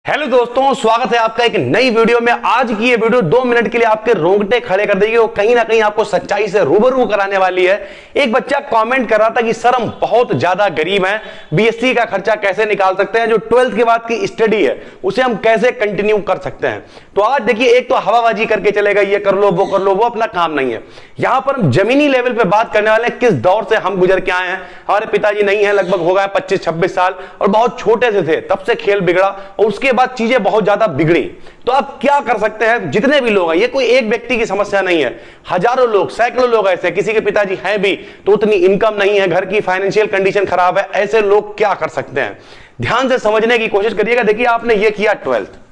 Hello दोस्तों, स्वागत है आपका एक नई वीडियो में। आज की ये वीडियो 2 मिनट के लिए आपके रोंगटे खड़े कर देगी और कहीं ना कहीं आपको सच्चाई से रूबरू कराने वाली है। एक बच्चा कमेंट कर रहा था कि सर हम बहुत ज्यादा गरीब हैं, बीएससी का खर्चा कैसे निकाल सकते हैं, जो 12th के बाद की स्टडी है उसे हम कैसे कंटिन्यू कर सकते हैं। तो आज देखिए, एक तो हवाबाजी करके चलेगा, ये कर लो वो कर लो, वो अपना काम नहीं है। यहां पर हम जमीनी लेवल पे बात करने वाले हैं, किस दौर से हम गुजर के आए हैं। हमारे पिताजी नहीं है, लगभग हो गया 25-26 साल, और बहुत छोटे से थे तब से खेल बिगड़ा और उसके बाद चीजें बहुत ज्यादा बिगड़ी। तो आप क्या कर सकते हैं, जितने भी लोग हैं, ये कोई एक व्यक्ति की समस्या नहीं है, हजारों लोग, सैकड़ों लोग ऐसे, किसी के पिताजी हैं भी तो उतनी इनकम नहीं है, घर की फाइनेंशियल कंडीशन खराब है, ऐसे लोग क्या कर सकते हैं। ध्यान से समझने की कोशिश करिएगा। देखिए, आपने ये किया 12th,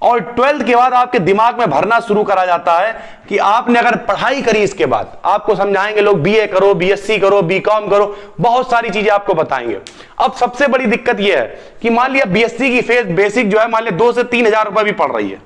और 12th के बाद आपके दिमाग में भरना शुरू करा जाता है कि आपने अगर पढ़ाई करी, इसके बाद आपको समझाएंगे लोग बीए करो, बीएससी करो, बीकॉम करो, बहुत सारी चीजें आपको बताएंगे। अब सबसे बड़ी दिक्कत यह है कि मान लिया बीएससी की फीस बेसिक जो है, मान लिया 2 से 3 हजार रुपए भी पड़ रही है,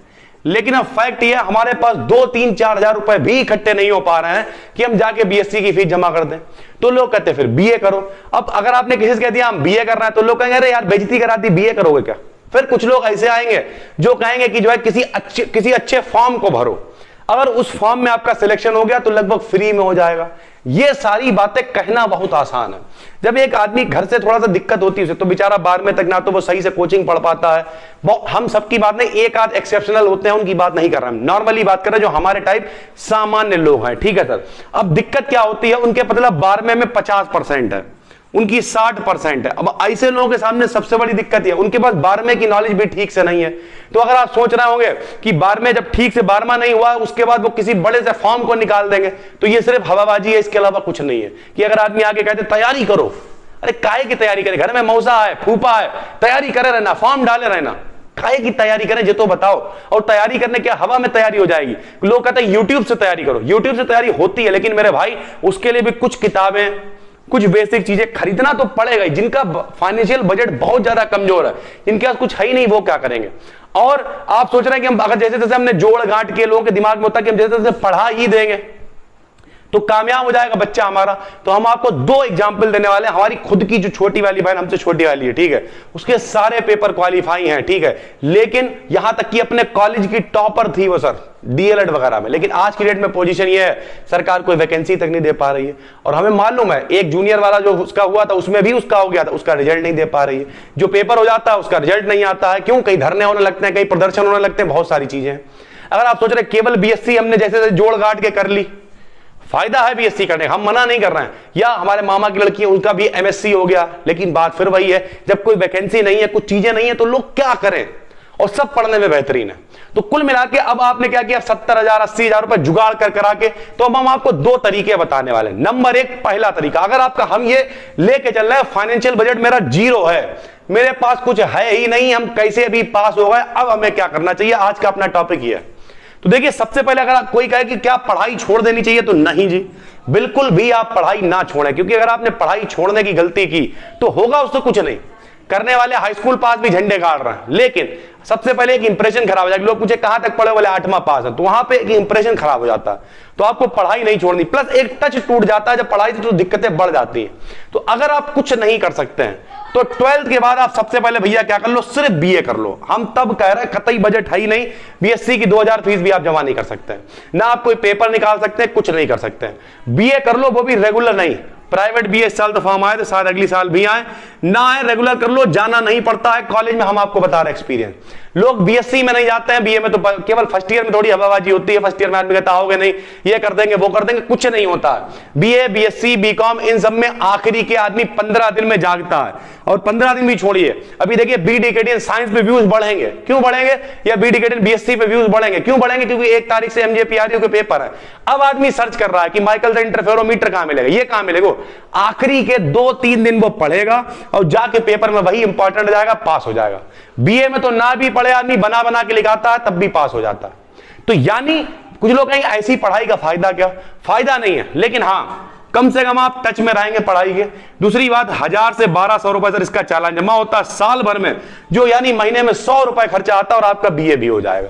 लेकिन अब फैक्ट यह है हमारे पास 2-3-4 हजार रुपए भी इकट्ठे नहीं हो पा रहे हैं कि हम जाके बीएससी की फीस जमा कर दें। तो लोग कहते हैं फिर बीए करो। अब अगर आपने किसी से कह दिया हम बीए कर रहे हैं, तो लोग कहेंगे अरे यार बेइज्जती करा दी, बीए करोगे क्या। फिर कुछ लोग ऐसे आएंगे जो कहेंगे कि जो है किसी अच्छे फॉर्म को भरो, अगर उस फॉर्म में आपका सिलेक्शन हो गया तो लगभग फ्री में हो जाएगा। ये सारी बातें कहना बहुत आसान है। जब एक आदमी घर से थोड़ा सा दिक्कत होती है उसे, तो बेचारा 12वीं तक ना तो वो सही से कोचिंग पढ़ पाता है। हम सबकी बात नहीं, एक आध एक्सेप्शनल होते हैं, उनकी बात नहीं कर रहे हैं, नॉर्मली बात कर रहे हैं जो हमारे टाइप सामान्य लोग हैं। ठीक है सर। अब दिक्कत क्या होती है, उनके मतलब 12वीं में 50% है, उनकी 60% है। अब ऐसे लोगों के सामने सबसे बड़ी दिक्कत है, उनके पास 12वीं की नॉलेज भी ठीक से नहीं है। तो अगर आप सोच रहे होंगे कि 12वीं जब ठीक से 12वां नहीं हुआ उसके बाद वो किसी बड़े से फॉर्म को निकाल देंगे, तो ये सिर्फ हवाबाजी है, इसके अलावा कुछ नहीं है। कि अगर आदमी आगे कहते तैयारी करो, अरे काहे की तैयारी करे, घर में मौसा है, फूफा है, तैयारी करे रहना, फॉर्म डाले रहना, काहे की तैयारी करें, ये तो बताओ। और तैयारी करने क्या हवा में तैयारी हो जाएगी। लोग कहते हैं यूट्यूब से तैयारी करो, यूट्यूब से तैयारी होती है, लेकिन मेरे भाई उसके लिए भी कुछ किताबें, कुछ बेसिक चीजें खरीदना तो पड़ेगा। जिनका फाइनेंशियल बजट बहुत ज्यादा कमजोर है, जिनके पास कुछ है ही नहीं, वो क्या करेंगे। और आप सोच रहे हैं कि हम अगर जैसे जैसे हमने जोड़ गांठ के लोगों के दिमाग में होता है कि हम जैसे जैसे पढ़ा ही देंगे तो कामयाब हो जाएगा बच्चा हमारा। तो हम आपको 2 एग्जाम्पल देने वाले हैं। हमारी खुद की जो छोटी वाली बहन, हमसे छोटी वाली है, ठीक है, उसके सारे पेपर क्वालिफाई हैं, ठीक है, लेकिन यहां तक कि अपने कॉलेज की टॉपर थी वो सर, डीएलएड वगैरह में, लेकिन आज की डेट में पोजीशन ये है सरकार कोई वैकेंसी तक नहीं दे पा रही है। और हमें मालूम है एक जूनियर वाला जो उसका हुआ था उसमें भी उसका हो गया था, उसका रिजल्ट नहीं दे पा रही है। जो पेपर हो जाता है उसका रिजल्ट नहीं आता है, क्यों, कहीं धरने होने लगते हैं, कहीं प्रदर्शन होने लगते हैं, बहुत सारी चीजें हैं। अगर आप सोच रहे केवल बीएससी हमने जैसे जोड़ गांठ के कर ली, फायदा है बीएससी करने, हम मना नहीं कर रहे हैं। या हमारे मामा की लड़की है, उनका भी एमएससी हो गया, लेकिन बात फिर वही है, जब कोई वैकेंसी नहीं है, कुछ चीजें नहीं है, तो लोग क्या करें, और सब पढ़ने में बेहतरीन है। तो कुल मिला के अब आपने क्या किया, 70,000-80,000 रुपए जुगाड़ कर करा के, तो अब हम आपको 2 तरीके बताने वाले हैं। नंबर 1, पहला तरीका, अगर आपका हम ये लेके चल रहे हैं फाइनेंशियल बजट मेरा 0 है, मेरे पास कुछ है ही नहीं, हम कैसे भी पास हो गए, अब हमें क्या करना चाहिए, आज का अपना टॉपिक ये है। तो देखिए, सबसे पहले अगर कोई कहे कि क्या पढ़ाई छोड़ देनी चाहिए, तो नहीं जी, बिल्कुल भी आप पढ़ाई ना छोड़ें, क्योंकि अगर आपने पढ़ाई छोड़ने की गलती की तो होगा उससे कुछ नहीं। करने वाले हाई स्कूल पास भी झंडे गाड़ रहे हैं, लेकिन सबसे पहले एक इंप्रेशन खराब हो जाएगा। लोग पूछे कहां तक पढ़े, बोले 8वां पास है, तो वहां पे एक इंप्रेशन खराब हो जाता है। तो आपको पढ़ाई नहीं छोड़नी, प्लस एक टच टूट जाता है जब पढ़ाई से, तो दिक्कतें बढ़ जाती हैं। तो अगर आप कुछ नहीं कर सकते हैं तो 12th के बाद आप सबसे पहले भैया क्या कर लो, सिर्फ बीए कर लो। हम तब कह रहे हैं कतई बजट है ही नहीं, बीएससी की 2000 फीस भी आप जमा नहीं कर सकते हैं, ना आप कोई पेपर निकाल सकते हैं, कुछ नहीं कर सकते हैं। बीए कर लो, वो भी रेगुलर नहीं, प्राइवेट बीए इस साल तो फॉर्म आए थे, शायद अगली साल भी आए, ना आए रेगुलर कर लो, जाना नहीं पड़ता है कॉलेज में। हम आपको बता रहे एक्सपीरियंस, लोग बीएससी में नहीं जाते हैं, बीए में तो केवल फर्स्ट ईयर में थोड़ी हवाबाजी होती है। फर्स्ट ईयर में आदमी कहता आओगे नहीं, ये कर देंगे वो कर देंगे, कुछ नहीं होता। बीए, बीएससी, बीकॉम, इन सब में आखिरी के आदमी 15 दिन में जागता है, और 15 दिन भी छोड़िए। अभी देखिए बी डिकेडियन साइंस पे व्यूज बढ़ेंगे, क्यों बढ़ेंगे, या बी डिकेडियन बीएससी पे व्यूज बढ़ेंगे, क्यों बढ़ेंगे, क्योंकि 1 तारीख से एमजेपीआरयू के पेपर है। अब आदमी सर्च कर रहा है कि माइकल द इंटरफेरोमीटर कहां मिलेगा, ये कहां मिलेगा। आखिरी के 2-3 दिन वो पढ़ेगा और जाके पेपर में वही इंपॉर्टेंट जाएगा, पास हो जाएगा। बीए में तो ना भी पढ़े आदमी बना बना के लिखाता है, तब भी पास हो जाता है। तो यानी कुछ लोग कहेंगे ऐसी पढ़ाई का फायदा क्या, फायदा नहीं है, लेकिन हाँ कम से कम आप टच में रहेंगे पढ़ाई के। दूसरी बात, 1000 से 1200 रुपए सर इसका चालान जमा होता है साल भर में, जो यानी महीने में 100 रुपए खर्चा आता है, और आपका बीए भी हो जाएगा।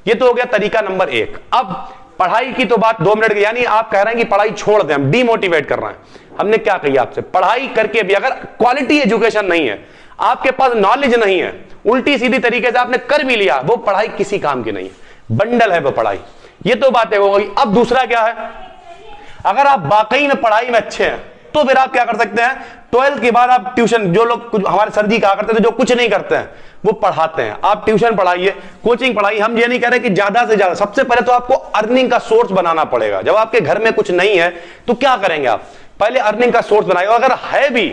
ये तो हो गया तरीका नंबर 1। अब पढ़ाई की तो बात 2 मिनट की, यानी आप कह रहे हैं कि पढ़ाई छोड़ दें, हम डीमोटिवेट कर रहे हैं। हमने क्या कही आपसे, पढ़ाई करके भी अगर क्वालिटी एजुकेशन नहीं है, आपके पास नॉलेज नहीं है, उल्टी सीधी तरीके से आपने कर भी लिया, वो पढ़ाई किसी काम की नहीं है, बंडल है वो पढ़ाई। ये तो बात है हो गई। अब दूसरा क्या है, अगर आप वाकई में पढ़ाई में अच्छे हैं तो फिर आप क्या कर सकते हैं, 12th के बाद आप ट्यूशन, जो लोग कुछ हमारे सर जी कहा करते थे जो कुछ नहीं करते हैं वो पढ़ाते हैं, आप ट्यूशन पढ़ाइए, कोचिंग पढ़ाइए। हम ये नहीं कह रहे कि ज्यादा से ज्यादा, सबसे पहले तो आपको अर्निंग का सोर्स बनाना पड़ेगा। जब आपके घर में कुछ नहीं है तो क्या करेंगे आप, पहले अर्निंग का सोर्स बनाइए। अगर है भी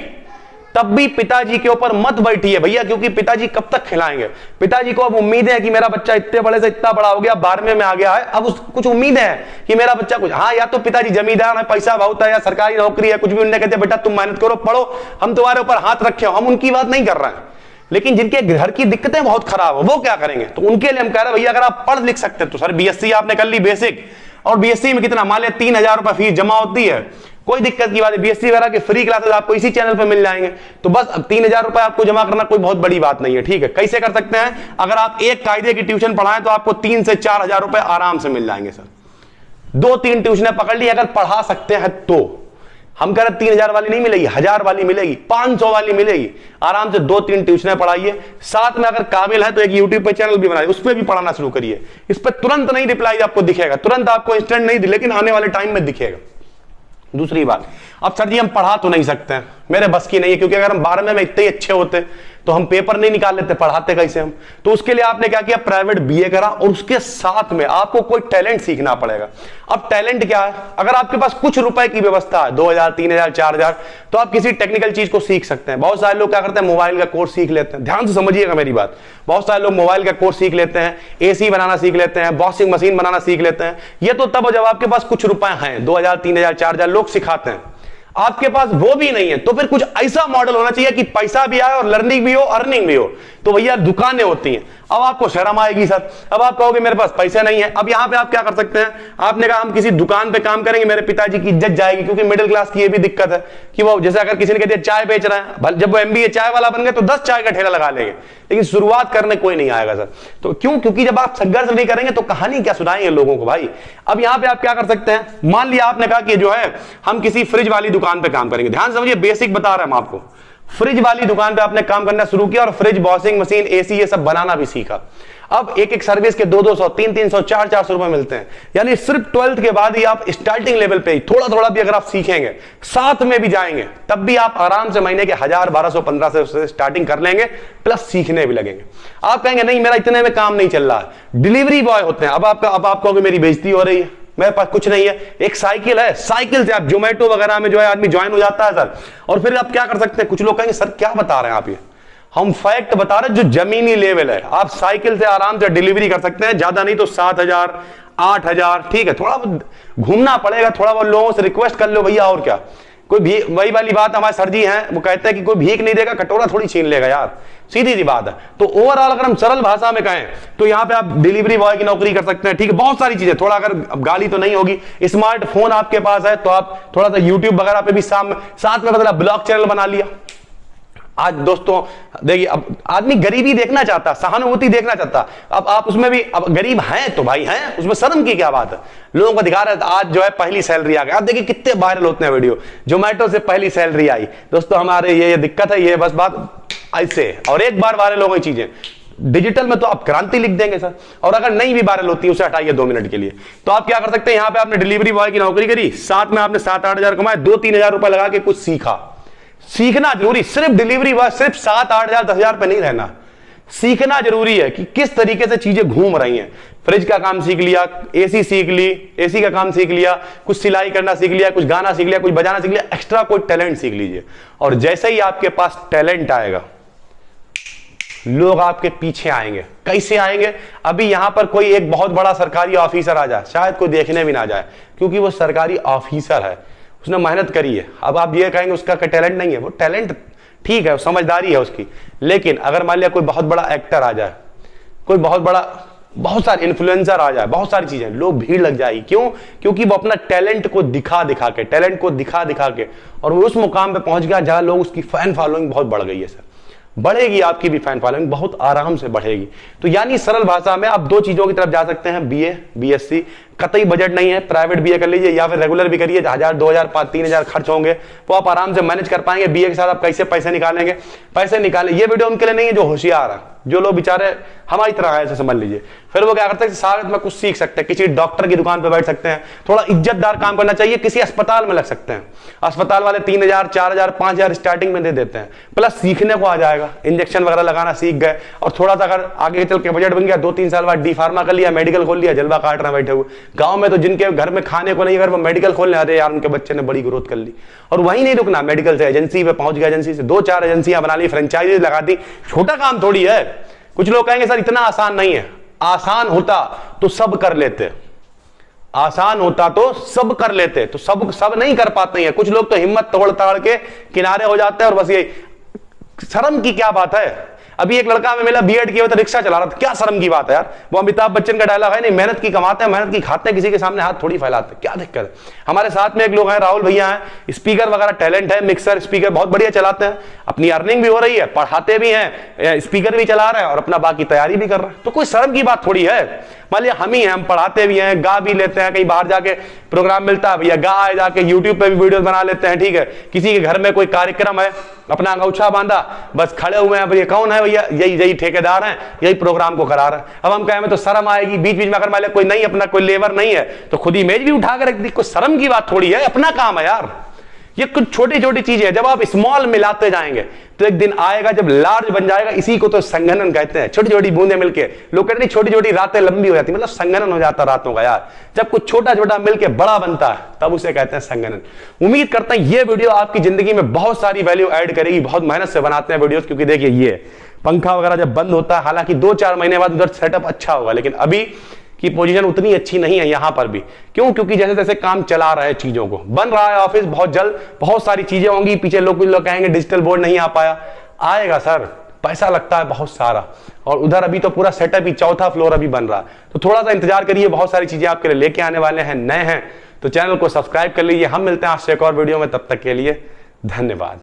तब भी पिताजी के ऊपर मत बैठिए भैया, क्योंकि पिताजी कब तक खिलाएंगे। पिताजी को अब उम्मीद है कि मेरा बच्चा इतने बड़े से इतना बड़ा हो गया, 12वीं में आ गया है, अब कुछ उम्मीद है कि मेरा बच्चा कुछ, हाँ या तो पिताजी जमींदार है, पैसा बहुत है, या सरकारी नौकरी है, कुछ भी, उन्हें कहते बेटा तुम मेहनत करो, पढ़ो, हम तुम्हारे ऊपर हाथ रखे हो। हम उनकी बात नहीं कर रहे हैं, लेकिन जिनके घर की दिक्कतें बहुत खराब है वो क्या करेंगे, तो उनके लिए हम कह रहे हैं भैया अगर आप पढ़ लिख सकते हैं तो सर बीएससी आपने कर ली बेसिक, और बीएससी में कितना, मान लिया 3000 रुपए फीस जमा होती है, कोई दिक्कत की बात है, बीएससी वगैरह के फ्री क्लासेस आपको इसी चैनल पे मिल जाएंगे। तो बस अब 3000 रुपए आपको जमा करना कोई बहुत बड़ी बात नहीं है, ठीक है। कैसे कर सकते हैं, अगर आप एक कायदे की ट्यूशन पढ़ाएं तो आपको 3 से 4000 रुपए आराम से मिल जाएंगे सर। 2-3 ट्यूशनें पकड़ ली अगर पढ़ा सकते हैं तो, हम कह रहे 3000 वाली नहीं मिलेगी, 1000 वाली मिलेगी, 500 वाली मिलेगी, आराम से 2-3 ट्यूशनें पढ़ाइए। साथ में अगर काबिल है तो एक यूट्यूब पे चैनल भी बनाइए, उस पर भी पढ़ाना शुरू करिए। इस पर तुरंत नहीं रिप्लाई आपको दिखेगा, तुरंत आपको इंस्टेंट नहीं, लेकिन आने वाले टाइम में दिखेगा। दूसरी बात, अब सर जी हम पढ़ा तो नहीं सकते हैं, मेरे बस की नहीं है, क्योंकि अगर हम 12वीं में इतने अच्छे होते तो हम पेपर नहीं निकाल लेते, पढ़ाते कैसे हम। तो उसके लिए आपने क्या किया, प्राइवेट बीए करा, और उसके साथ में आपको कोई टैलेंट सीखना पड़ेगा। अब टैलेंट क्या है, अगर आपके पास कुछ रुपए की व्यवस्था है, 2000, 3000, 4000, तो आप किसी टेक्निकल चीज को सीख सकते हैं। बहुत सारे लोग क्या करते हैं, मोबाइल का कोर्स सीख लेते हैं, ध्यान से समझिएगा मेरी बात। बहुत सारे लोग मोबाइल का कोर्स सीख लेते हैं, एसी बनाना सीख लेते हैं, वॉशिंग मशीन बनाना सीख लेते हैं। ये तो तब जब आपके पास कुछ रुपए हैं, 2000, 3000, 4000 लोग सिखाते हैं, आपके पास वो भी नहीं है, तो फिर कुछ ऐसा मॉडल होना चाहिए कि पैसा भी आए और लर्निंग भी हो, अर्निंग भी हो। तो भैया दुकानें होती हैं, अब आपको शर्म आएगी सर, अब आप कहोगे मेरे पास पैसे नहीं है। अब यहां पे आप क्या कर सकते हैं, आपने कहा हम किसी दुकान पे काम करेंगे, मेरे पिताजी की इज्जत जाएगी, क्योंकि मिडिल क्लास की ये भी दिक्कत है कि वो, जैसे अगर किसी ने कह दिया चाय बेच रहे हैं, जब वो एमबीए चाय वाला बन गए तो 10 चाय का ठेला लगा लेंगे, लेकिन शुरुआत करने कोई नहीं आएगा सर। तो क्यों, क्योंकि जब आप संघर्ष नहीं करेंगे तो कहानी क्या सुनाएंगे लोगों को भाई। अब यहां पे आप क्या कर सकते हैं, मान लिया आपने कहा कि जो है हम किसी फ्रिज वाली दुकान पे काम करेंगे, ध्यान समझिए बेसिक बता रहे हैं हम आपको। फ्रिज वाली दुकान पे आपने काम करना शुरू किया और फ्रिज, वॉशिंग मशीन, एसी ये सब बनाना भी सीखा। अब एक सर्विस के 200, 300, 400 रुपए मिलते हैं, यानी सिर्फ 12th के बाद ही आप स्टार्टिंग लेवल पे ही थोड़ा थोड़ा भी अगर आप सीखेंगे, साथ में भी जाएंगे, तब भी आप आराम से महीने के 1000, 1200, 1500 से स्टार्टिंग कर लेंगे, प्लस सीखने भी लगेंगे। आप कहेंगे नहीं मेरा इतने में काम नहीं चल रहा है, डिलीवरी बॉय होते हैं। अब आप कहोगे मेरी बेइज्जती हो रही है, मेरे पास कुछ नहीं है, एक साइकिल है, साइकिल से आप जोमेटो वगैरह में जो है आदमी ज्वाइन हो जाता है सर। और फिर आप क्या कर सकते हैं, कुछ लोग कहेंगे सर क्या बता रहे हैं आप, ये हम फैक्ट बता रहे हैं जो जमीनी लेवल है। आप साइकिल से आराम से डिलीवरी कर सकते हैं, ज्यादा नहीं तो 7000, 8000, ठीक है। थोड़ा घूमना पड़ेगा, थोड़ा बहुत लोगों से रिक्वेस्ट कर लो भैया, और क्या। कोई भी वही वाली बात, हमारे सर जी हैं वो कहते हैं कि कोई भीख नहीं देगा कटोरा थोड़ी छीन लेगा यार, सीधी सी बात है। तो ओवरऑल अगर हम सरल भाषा में कहें तो यहाँ पे आप डिलीवरी बॉय की नौकरी कर सकते हैं, ठीक है। बहुत सारी चीजें, थोड़ा अगर गाड़ी तो नहीं होगी, स्मार्टफोन आपके पास है तो आप थोड़ा सा यूट्यूब वगैरह पे भी साथ में मतलब ब्लॉग चैनल बना लिया। आज दोस्तों देखिए, अब आदमी गरीबी देखना चाहता, सहानुभूति देखना चाहता, अब आप उसमें भी, अब गरीब हैं तो भाई हैं, उसमें शर्म की क्या बात है। लोगों को दिखा रहे हैं आज जो है पहली सैलरी आ गई, आप देखिए कितने वायरल होते हैं वीडियो, जोमेटो से पहली सैलरी आई दोस्तों, हमारे ये दिक्कत है, ये बस बात ऐसे, और एक बार वायरल हो गई चीजें। डिजिटल में तो आप क्रांति लिख देंगे सर, और अगर नहीं भी वायरल होती है उसे हटाइए 2 मिनट के लिए। तो आप क्या कर सकते हैं, यहां पे आपने डिलीवरी बॉय की नौकरी करी, साथ में आपने 7-8 हजार कमाए, 2-3 हजार रुपए लगा के कुछ सीखा। सीखना जरूरी, सिर्फ डिलीवरी बॉय सिर्फ 7-8 हजार 10 हजार पे नहीं रहना, सीखना जरूरी है कि किस तरीके से चीजें घूम रही हैं। फ्रिज का काम सीख लिया, एसी सीख ली, एसी का काम सीख लिया, कुछ सिलाई करना सीख लिया, कुछ गाना सीख लिया, कुछ बजाना सीख लिया, एक्स्ट्रा कोई टैलेंट सीख लीजिए। और जैसे ही आपके पास टैलेंट आएगा लोग आपके पीछे आएंगे। कैसे आएंगे, अभी यहां पर कोई एक बहुत बड़ा सरकारी ऑफिसर आ जाए, शायद कोई देखने भी ना जाए, क्योंकि वो सरकारी ऑफिसर है, उसने मेहनत करी है। अब आप ये कहेंगे उसका टैलेंट नहीं है, वो टैलेंट ठीक है, समझदारी है उसकी, लेकिन अगर मान लिया कोई बहुत बड़ा एक्टर आ जाए, कोई बहुत सारे इन्फ्लुएंसर आ जाए, बहुत सारी चीजें, लोग भीड़ लग जाएगी। क्यों, क्योंकि वो अपना टैलेंट को दिखा दिखा के और वो उस मुकाम पे पहुंच गया जहां लोग, उसकी फैन फॉलोइंग बहुत बढ़ गई है सर। बढ़ेगी आपकी भी फैन फॉलोइंग, बहुत आराम से बढ़ेगी। तो यानी सरल भाषा में आप 2 चीजों की तरफ जा सकते हैं, बीए, बीएससी, कतई बजट नहीं है, प्राइवेट बीए कर लीजिए या फिर रेगुलर भी करिए, 1000 2000 3000 खर्च होंगे वो आप आराम से मैनेज कर पाएंगे। बीए के साथ आप कैसे पैसे निकालेंगे, पैसे निकालें। ये वीडियो उनके लिए नहीं है जो होशियार है, जो लोग बेचारे हमारी तरह है, ऐसे समझ लीजिए। फिर वो क्या करते हैं, साथ में कुछ सीख सकते हैं, किसी डॉक्टर की दुकान पर बैठ सकते हैं, थोड़ा इज्जतदार काम करना चाहिए, किसी अस्पताल में लग सकते हैं। अस्पताल वाले 3000 4000 5000 स्टार्टिंग में दे देते हैं, प्लस सीखने को आ जाएगा, इंजेक्शन वगैरह लगाना सीख गए, और थोड़ा सा अगर आगे चल के बजट बन गया 2-3 साल बाद डी फार्मा कर लिया, मेडिकल खोल लिया, जलवा काट रहे बैठे हुए। गांव में तो जिनके घर में खाने को नहीं, अगर वो मेडिकल खोलने आते यार उनके बच्चे ने बड़ी ग्रोथ कर ली। और वहीं नहीं रुकना, मेडिकल से एजेंसी पे पहुंच गया, एजेंसी से 2-4 एजेंसियां बना ली, फ्रेंचाइजी लगा दी। छोटा काम थोड़ी है। कुछ लोग कहेंगे सर इतना आसान नहीं है, आसान होता तो सब कर लेते, आसान होता तो सब कर लेते, तो सब नहीं कर पाते हैं। कुछ लोग तो हिम्मत तोड़ ताड़ के किनारे हो जाते हैं, और बस ये शर्म की क्या बात है। अभी एक लड़का हमें मिला, बीएड किया हुआ था, रिक्शा चला रहा था, क्या शर्म की बात है यार। वो अमिताभ बच्चन का डायलॉग है, नहीं मेहनत की कमाते हैं, मेहनत की खाते हैं, किसी के सामने हाथ थोड़ी फैलाते, क्या दिक्कत है। हमारे साथ में एक लोग हैं, राहुल भैया हैं, स्पीकर वगैरह टैलेंट है, मिक्सर स्पीकर बहुत बढ़िया चलाते हैं, अपनी अर्निंग भी हो रही है, पढ़ाते भी हैं, स्पीकर भी चला रहे हैं और अपना बाकी तैयारी भी कर रहे हैं। तो कोई शर्म की बात थोड़ी है। मान लिया हम ही हैं, हम पढ़ाते भी हैं, गा भी लेते हैं, कहीं बाहर जाके प्रोग्राम मिलता है भैया गा जाके यूट्यूब पे भी वीडियो बना लेते हैं, ठीक है। किसी के घर में कोई कार्यक्रम है, अपना अंगूछा बांधा, बस खड़े हुए हैं, भैया कौन है भैया, यही ठेकेदार हैं, यही प्रोग्राम को करा रहे हैं। अब हम कहें तो शर्म आएगी, बीच बीच में अगर मान लिया कोई नहीं, अपना कोई लेबर नहीं है तो खुद ही मेज भी उठा कर रख दी, कोई शर्म की बात थोड़ी है, अपना काम है यार। ये कुछ छोटी छोटी चीजें हैं, जब आप स्मॉल मिलाते जाएंगे तो एक दिन आएगा जब लार्ज बन जाएगा। इसी को तो संगठन कहते हैं, छोटी छोटी बूंदें मिलके। लोग कहते हैं छोटी छोटी रातें लंबी हो जाती, मतलब संगठन हो जाता रातों का यार। जब कुछ छोटा छोटा मिलके बड़ा बनता है तब उसे कहते हैं संगठन। उम्मीद करते हैं ये वीडियो आपकी जिंदगी में बहुत सारी वैल्यू ऐड करेगी। बहुत मेहनत से बनाते हैं वीडियोस, क्योंकि देखिए ये पंखा वगैरह जब बंद होता है, हालांकि 2-4 महीने बाद उधर सेटअप अच्छा होगा, लेकिन अभी की पोजीशन उतनी अच्छी नहीं है यहां पर भी। क्यों? क्योंकि जैसे जैसे काम चला रहा है, चीजों को बन रहा है ऑफिस, बहुत जल्द बहुत सारी चीजें होंगी। पीछे लोग कहेंगे डिजिटल बोर्ड नहीं आ पाया, आएगा सर, पैसा लगता है बहुत सारा, और उधर अभी तो पूरा सेटअप ही 4था फ्लोर अभी बन रहा है। तो थोड़ा सा इंतजार करिए, बहुत सारी चीजें आपके लिए लेके आने वाले हैं। नए हैं तो चैनल को सब्सक्राइब कर लीजिए। हम मिलते हैं आज से एक और वीडियो में, तब तक के लिए धन्यवाद।